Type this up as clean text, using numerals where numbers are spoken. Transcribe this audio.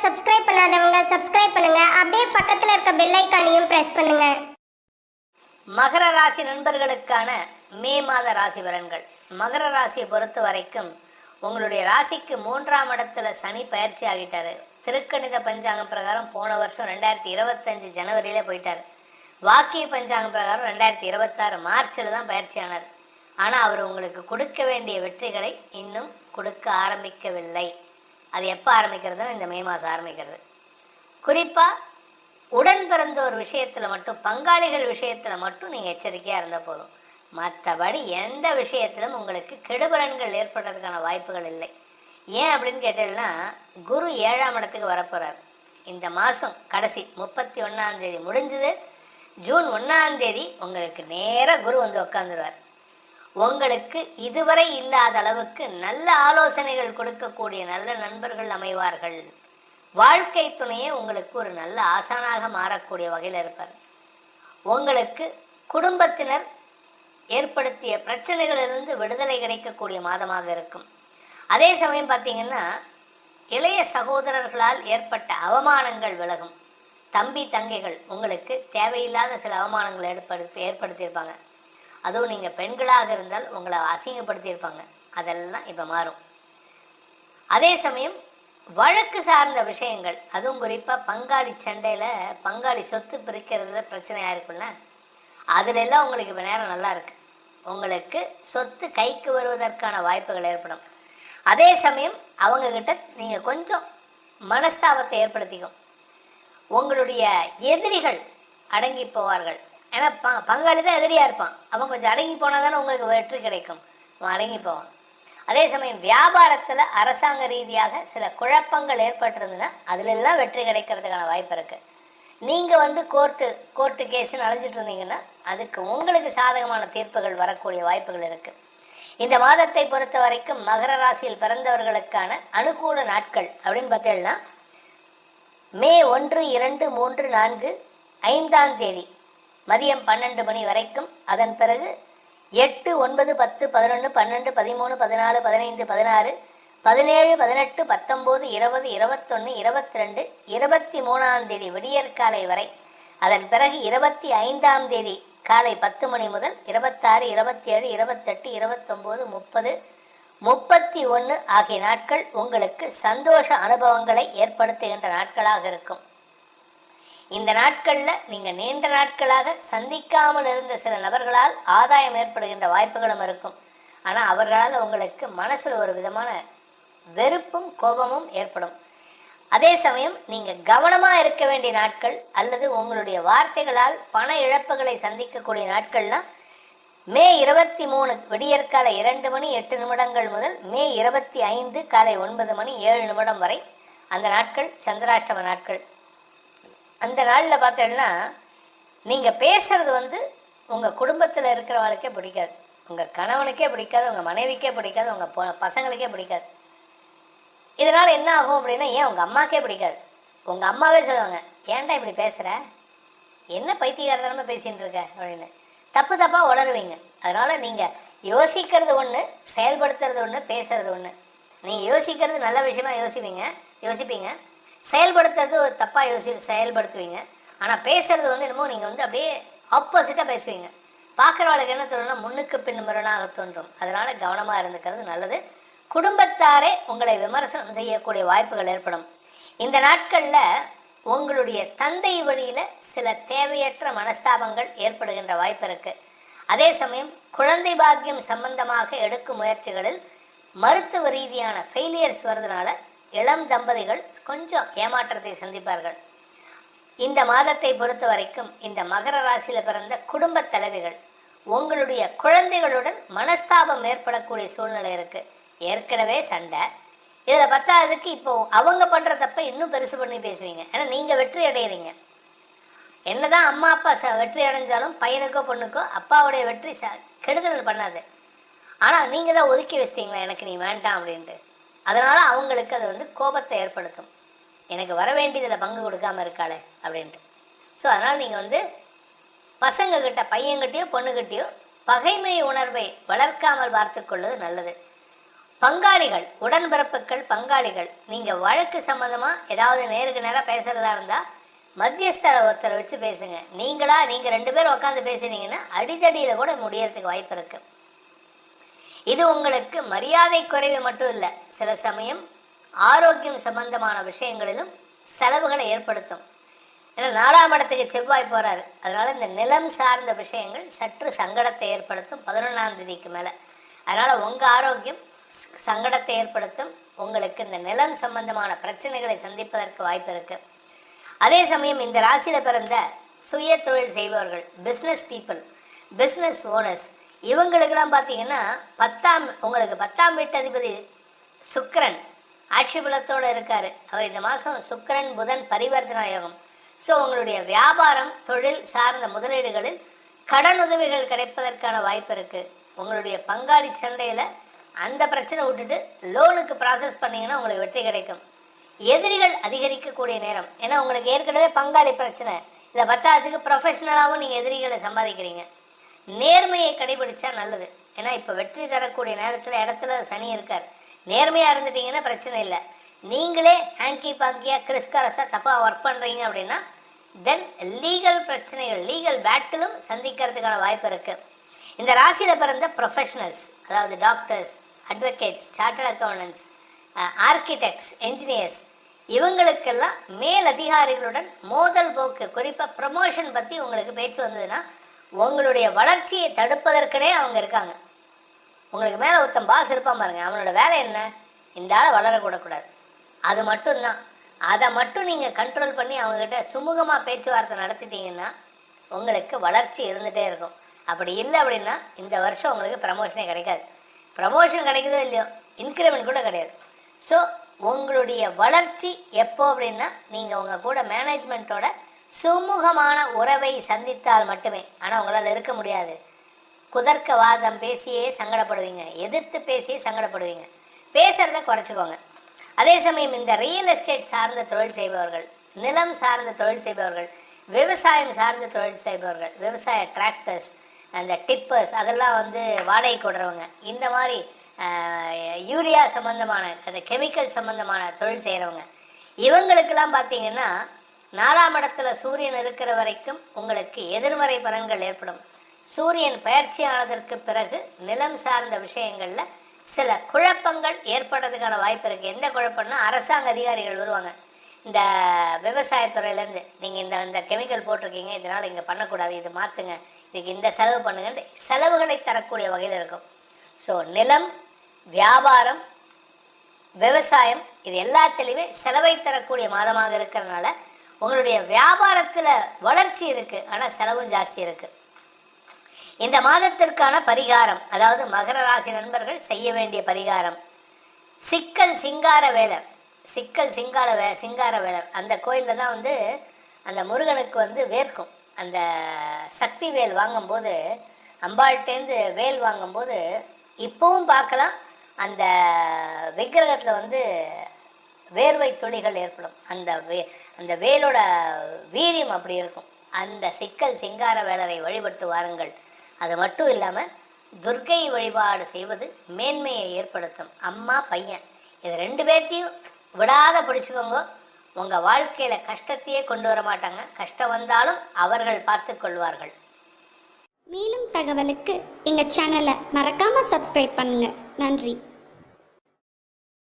Subscribe பண்ணாதவங்க subscribe பண்ணுங்க. அப்படியே பக்கத்துல இருக்க பெல் ஐகானையும் பிரஸ் பண்ணுங்க. மகர ராசி நண்பர்களுக்கான மே மாத ராசி பலன்கள். மகர ராசியை பொறுத்த வரைக்கும் உங்களுடைய ராசிக்கு 3ஆம் இடத்துல சனி பயிற்சி ஆகிட்டாரு. திருக்கணித பஞ்சாங்கம் பிரகாரம் போன வருஷம் 2025 ஜனவரியில போயிட்டார். வாக்கிய பஞ்சாங்கம் பிரகாரம் 2026 மார்ச்சில் தான் பயிற்சி ஆனார். ஆனால் அவர் உங்களுக்கு கொடுக்க வேண்டிய வெற்றிகளை இன்னும் கொடுக்க ஆரம்பிக்கவில்லை. அது எப்போ ஆரம்பிக்கிறதுன்னு இந்த மே மாதம் ஆரம்பிக்கிறது. குறிப்பாக உடன் பிறந்த ஒரு விஷயத்தில் மட்டும், பங்காளிகள் விஷயத்தில் மட்டும் நீங்கள் எச்சரிக்கையாக இருந்தால் போதும். மற்றபடி எந்த விஷயத்திலும் உங்களுக்கு கெடுபலன்கள் ஏற்படுறதுக்கான வாய்ப்புகள் இல்லை. ஏன் அப்படின்னு கேட்டீங்கன்னா, குரு 7ஆம் இடத்துக்கு வரப்போகிறார். இந்த மாதம் கடைசி 31ஆம் தேதி முடிஞ்சது. ஜூன் 1ஆம் தேதி உங்களுக்கு நேராக குரு வந்து உட்காந்துருவார். உங்களுக்கு இதுவரை இல்லாத அளவுக்கு நல்ல ஆலோசனைகள் கொடுக்கக்கூடிய நல்ல நண்பர்கள் அமைவார்கள். வாழ்க்கை துணையே உங்களுக்கு ஒரு நல்ல ஆசானாக மாறக்கூடிய வகையில் இருப்பார். உங்களுக்கு குடும்பத்தினர் ஏற்படுத்திய பிரச்சனைகளிலிருந்து விடுதலை கிடைக்கக்கூடிய மாதமாக இருக்கும். அதே சமயம் பார்த்தீங்கன்னா, இளைய சகோதரர்களால் ஏற்பட்ட அவமானங்கள் விலகும். தம்பி தங்கைகள் உங்களுக்கு தேவையில்லாத சில அவமானங்களை ஏற்படுத்தியிருப்பாங்க. அதுவும் நீங்கள் பெண்களாக இருந்தால் உங்களை அசிங்கப்படுத்தியிருப்பாங்க. அதெல்லாம் இப்போ மாறும். அதே சமயம் வழக்கு சார்ந்த விஷயங்கள், அதுவும் குறிப்பாக பங்காளி சண்டையில் பங்காளி சொத்து பிரிக்கிறதுல பிரச்சனையாக இருக்குல்ல, அதிலெல்லாம் உங்களுக்கு இப்போ நேரம் நல்லா இருக்குது. உங்களுக்கு சொத்து கைக்கு வருவதற்கான வாய்ப்புகள் ஏற்படும். அதே சமயம் அவங்கக்கிட்ட நீங்கள் கொஞ்சம் மனஸ்தாபத்தை ஏற்படுத்திக்கும். உங்களுடைய எதிரிகள் அடங்கி போவார்கள். ஏன்னா பங்காளி தான் எதிரியாக இருப்பான். அவன் கொஞ்சம் அடங்கி போனால் தானே உங்களுக்கு வெற்றி கிடைக்கும். அவன் அடங்கி போவான். அதே சமயம் வியாபாரத்தில் அரசாங்க ரீதியாக சில குழப்பங்கள் ஏற்பட்டிருந்ததுன்னா அதிலெல்லாம் வெற்றி கிடைக்கிறதுக்கான வாய்ப்பு இருக்குது. நீங்கள் கோர்ட்டு கேஸுன்னு அலைஞ்சிட்டு இருந்தீங்கன்னா அதுக்கு உங்களுக்கு சாதகமான தீர்ப்புகள் வரக்கூடிய வாய்ப்புகள் இருக்குது. இந்த மாதத்தை பொறுத்த வரைக்கும் மகர ராசியில் பிறந்தவர்களுக்கான அனுகூல நாட்கள் அப்படின்னு பார்த்தீங்கன்னா, மே 1, 2, 3, 4, 5ஆம் தேதி மதியம் 12 மணி வரைக்கும். அதன் பிறகு 8, 9, 10, 11, 12, 13, 14, 15, 16, 17, 18, 19, 20, 21, 22, 23ஆம் தேதி விடியற்காலை வரை. அதன் பிறகு 25ஆம் தேதி காலை 10 மணி முதல் 26, 27, 28, 29, 30, 31 ஆகிய நாட்கள் உங்களுக்கு சந்தோஷ அனுபவங்களை ஏற்படுத்துகின்ற நாட்களாக இருக்கும். இந்த நாட்களில் நீங்கள் நீண்ட நாட்களாக சந்திக்காமல் இருந்த சில நபர்களால் ஆதாயம் ஏற்படுகின்ற வாய்ப்புகளும் இருக்கும். ஆனால் அவர்களால் உங்களுக்கு மனசில் ஒரு விதமான வெறுப்பும் கோபமும் ஏற்படும். அதே சமயம் நீங்கள் கவனமாக இருக்க வேண்டிய நாட்கள் அல்லது உங்களுடைய வார்த்தைகளால் பண இழப்புகளை சந்திக்கக்கூடிய நாட்கள்லாம் மே 23 விடியற்காலை 2 மணி 8 நிமிடங்கள் முதல் மே 25 காலை 9 மணி 7 நிமிடம் வரை. அந்த நாட்கள் சந்திராஷ்டம நாட்கள். அந்த நாளில் பார்த்தீங்கன்னா, நீங்கள் பேசுகிறது உங்கள் குடும்பத்தில் இருக்கிறவங்களுக்கே பிடிக்காது, உங்கள் கணவனுக்கே பிடிக்காது, உங்கள் மனைவிக்கே பிடிக்காது, உங்கள் பசங்களுக்கே பிடிக்காது. இதனால் என்ன ஆகும் அப்படின்னா, ஏன் உங்கள் அம்மாக்கே பிடிக்காது. உங்கள் அம்மாவே சொல்லுவாங்க, ஏன்டா இப்படி பேசுகிற, என்ன பைத்தியகாரத்தனமாக பேசிகிட்டு இருக்க அப்படின்னு தப்பாக உளருவீங்க. அதனால் நீங்கள் யோசிக்கிறது ஒன்று, செயல்படுத்துறது ஒன்று, பேசுகிறது ஒன்று. நீங்கள் யோசிக்கிறது நல்ல விஷயமா யோசிப்பீங்க, செயல்படுத்துறது ஒரு தப்பாக செயல்படுத்துவீங்க. ஆனால் பேசுறது என்னமோ நீங்கள் அப்படியே ஆப்போசிட்டாக பேசுவீங்க. பார்க்குறவளுக்கு என்ன தோணுன்னா, முன்னுக்கு பின் முரணாக தோன்றும். அதனால் கவனமாக இருந்துக்கிறது நல்லது. குடும்பத்தாரே உங்களை விமர்சனம் செய்யக்கூடிய வாய்ப்புகள் ஏற்படும். இந்த நாட்களில் உங்களுடைய தந்தை வழியில் சில தேவையற்ற மனஸ்தாபங்கள் ஏற்படுகின்ற வாய்ப்பு இருக்குது. அதே சமயம் குழந்தை பாக்கியம் சம்பந்தமாக எடுக்கும் முயற்சிகளில் மருத்துவ ரீதியான ஃபெயிலியர்ஸ் வர்றதுனால இளம் தம்பதிகள் கொஞ்சம் ஏமாற்றத்தை சந்திப்பார்கள். இந்த மாதத்தை பொறுத்த வரைக்கும் இந்த மகர ராசியில் பிறந்த குடும்ப தலைவிகள் உங்களுடைய குழந்தைகளுடன் மனஸ்தாபம் ஏற்படக்கூடிய சூழ்நிலை இருக்குது. ஏற்கனவே சண்டை, இதில் பத்தாததுக்கு இப்போ அவங்க பண்ணுற தப்பை இன்னும் பெருசு பண்ணி பேசுவீங்க. ஏன்னா நீங்கள் வெற்றி அடைகிறீங்க. என்னதான் அம்மா அப்பா வெற்றி அடைஞ்சாலும் பையனுக்கோ பொண்ணுக்கோ அப்பாவுடைய வெற்றி கெடுதல் பண்ணாது. ஆனால் நீங்கள் தான் ஒதுக்கி வச்சிட்டிங்களா, எனக்கு நீ வேண்டாம் அப்படின்ட்டு. அதனால் அவங்களுக்கு அது கோபத்தை ஏற்படுத்தும். எனக்கு வர வேண்டியதில் பங்கு கொடுக்காமல் இருக்காளே அப்படின்ட்டு. ஸோ அதனால் நீங்கள் பசங்கக்கிட்ட, பையன்கிட்டையோ பொண்ணுக்கிட்டையோ பகைமை உணர்வை வளர்க்காமல் பார்த்து கொள்வது நல்லது. பங்காளிகள், உடன்பிறப்புகள், பங்காளிகள், நீங்கள் வழக்கு சம்மந்தமாக ஏதாவது நேருக்கு நேராக பேசுகிறதா இருந்தால் மத்தியஸ்தரை ஒருத்தரை வச்சு பேசுங்க. நீங்கள் 2 பேர் உட்காந்து பேசுனீங்கன்னா அடிதடியில் கூட முடியறதுக்கு வாய்ப்பு இருக்குது. இது உங்களுக்கு மரியாதை குறைவு மட்டும் இல்லை, சில சமயம் ஆரோக்கியம் சம்பந்தமான விஷயங்களிலும் செலவுகளை ஏற்படுத்தும். ஏன்னா 4ஆம் இடத்துக்கு செவ்வாய் போகிறாரு. அதனால் இந்த நிலம் சார்ந்த விஷயங்கள் சற்று சங்கடத்தை ஏற்படுத்தும் 11ஆம் தேதிக்கு மேலே. அதனால் உங்கள் ஆரோக்கியம் சங்கடத்தை ஏற்படுத்தும். உங்களுக்கு இந்த நிலம் சம்பந்தமான பிரச்சனைகளை சந்திப்பதற்கு வாய்ப்பு இருக்குது. அதே சமயம் இந்த ராசியில் பிறந்த சுய தொழில் செய்பவர்கள், பிஸ்னஸ் பீப்புள், பிஸ்னஸ் ஓனர்ஸ், இவங்களுக்கெல்லாம் பார்த்தீங்கன்னா உங்களுக்கு 10ஆம் வீட்டு அதிபதி சுக்கிரன் ஆட்சி பலத்தோடு இருக்கார். அவர் இந்த மாதம் சுக்கிரன் புதன் பரிவர்த்தனா யோகம். ஸோ உங்களுடைய வியாபாரம், தொழில் சார்ந்த முதலீடுகளில் கடன் உதவிகள் கிடைப்பதற்கான வாய்ப்பு இருக்குது. உங்களுடைய பங்காளி சண்டையில் அந்த பிரச்சனை விட்டுட்டு லோனுக்கு ப்ராசஸ் பண்ணிங்கன்னா உங்களுக்கு வெற்றி கிடைக்கும். எதிரிகள் அதிகரிக்கக்கூடிய நேரம். ஏன்னா உங்களுக்கு ஏற்கனவே பங்காளி பிரச்சனை, இதை 10ஆவதுக்கு ப்ரொஃபஷ்னலாகவும் நீங்கள் எதிரிகளை சம்பாதிக்கிறீங்க. நேர்மையை கடைபிடிச்சா நல்லது. ஏன்னா இப்போ வெற்றி தரக்கூடிய நேரத்தில் இடத்துல சனி இருக்கார். நேர்மையாக இருந்துட்டீங்கன்னா பிரச்சனை இல்லை. நீங்களே ஹேங்கி பாங்கியாக கிறிஸ்காரஸாக தப்பாக ஒர்க் பண்ணுறீங்க அப்படின்னா தென் லீகல் பிரச்சனைகள், லீகல் பேட்டிலும் சந்திக்கிறதுக்கான வாய்ப்பு இருக்குது. இந்த ராசியில் பிறந்த ப்ரொஃபஷனல்ஸ், அதாவது doctors, advocates, chartered accountants, architects, engineers, இவங்களுக்கெல்லாம் மேல் அதிகாரிகளுடன் மோதல் போக்கு, குறிப்பாக ப்ரமோஷன் பற்றி உங்களுக்கு பேச்சு வந்ததுன்னா உங்களுடைய வளர்ச்சியை தடுப்பதற்குனே அவங்க இருக்காங்க. உங்களுக்கு மேலே ஒருத்தன் பாஸ் இருப்பான் பாருங்க, அவனோட வேலை என்ன? இந்த ஆளை வளரக்கூடக்கூடாது, அது மட்டும்தான். அதை மட்டும் நீங்கள் கண்ட்ரோல் பண்ணி அவங்கக்கிட்ட சுமூகமாக பேச்சுவார்த்தை நடத்திட்டீங்கன்னா உங்களுக்கு வளர்ச்சி இருந்துகிட்டே இருக்கும். அப்படி இல்லை அப்படின்னா இந்த வருஷம் உங்களுக்கு ப்ரமோஷனே கிடைக்காது. ப்ரமோஷன் கிடைக்குதோ இல்லையோ, இன்க்ரிமெண்ட் கூட கிடையாது. ஸோ உங்களுடைய வளர்ச்சி எப்போ அப்படின்னா நீங்கள் உங்கள் கூட மேனேஜ்மெண்ட்டோட சுமூகமான உறவை சந்தித்தால் மட்டுமே. ஆனால் உங்களால் இருக்க முடியாது. குதர்க்கவாதம் பேசியே சங்கடப்படுவீங்க, எதிர்த்து பேசியே சங்கடப்படுவீங்க. பேசுகிறத குறைச்சிக்கோங்க. அதே சமயம் இந்த ரியல் எஸ்டேட் சார்ந்த தொழில் செய்பவர்கள், நிலம் சார்ந்த தொழில் செய்பவர்கள், விவசாயம் சார்ந்த தொழில் செய்பவர்கள், விவசாய டிராக்டர்ஸ், அந்த டிப்பர்ஸ், அதெல்லாம் வாடகை கொடுறவங்க, இந்த மாதிரி யூரியா சம்மந்தமான அந்த கெமிக்கல் சம்மந்தமான தொழில் செய்கிறவங்க, இவங்களுக்கெல்லாம் பார்த்தீங்கன்னா 4ஆம் இடத்துல சூரியன் இருக்கிற வரைக்கும் உங்களுக்கு எதிர்மறை பலன்கள் ஏற்படும். சூரியன் பயிற்சியானதற்கு பிறகு நிலம் சார்ந்த விஷயங்களில் சில குழப்பங்கள் ஏற்படுறதுக்கான வாய்ப்பு இருக்குது. எந்த குழப்பம்னா, அரசாங்க அதிகாரிகள் வருவாங்க. இந்த விவசாயத்துறையிலேருந்து நீங்கள் இந்த கெமிக்கல் போட்டிருக்கீங்க, இதனால் இங்கே பண்ணக்கூடாது, இது மாற்றுங்க, இதுக்கு இந்த செலவு பண்ணுங்கன்னு செலவுகளை தரக்கூடிய வகையில் இருக்கும். ஸோ நிலம், வியாபாரம், விவசாயம், இது எல்லாத்துலேயுமே செலவை தரக்கூடிய மாதமாக இருக்கிறதுனால உங்களுடைய வியாபாரத்தில் வளர்ச்சி இருக்குது, ஆனால் செலவும் ஜாஸ்தி இருக்குது. இந்த மாதத்திற்கான பரிகாரம், அதாவது மகர ராசி நண்பர்கள் செய்ய வேண்டிய பரிகாரம், சிக்கல் சிங்கார வேலர். சிக்கல் சிங்கார வேலர் அந்த கோயிலில் தான் அந்த முருகனுக்கு வேர்க்கும். அந்த சக்தி வேல் வாங்கும்போது, அம்பாள்கிட்டேருந்து வேல் வாங்கும்போது இப்போவும் பார்க்கலாம், அந்த விக்கிரகத்தில் வேர்வை துளிகள் ஏற்படும். அந்த வேலோட வீரியம் அப்படி இருக்கும். அந்த சிக்கல் சிங்கார வேலரை வழிபட்டு வாருங்கள். அது மட்டும் இல்லாமல் துர்க்கை வழிபாடு செய்வது மேன்மையை ஏற்படுத்தும். அம்மா பையன் இது 2 பேர்த்தையும் விடாத பிடிச்சிக்கோங்க. உங்கள் வாழ்க்கையில் கஷ்டத்தையே கொண்டு வர மாட்டாங்க. கஷ்டம் வந்தாலும் அவர்கள் பார்த்து கொள்வார்கள். மேலும் தகவலுக்கு எங்கள் சேனலை மறக்காமல் சப்ஸ்கிரைப் பண்ணுங்கள். நன்றி.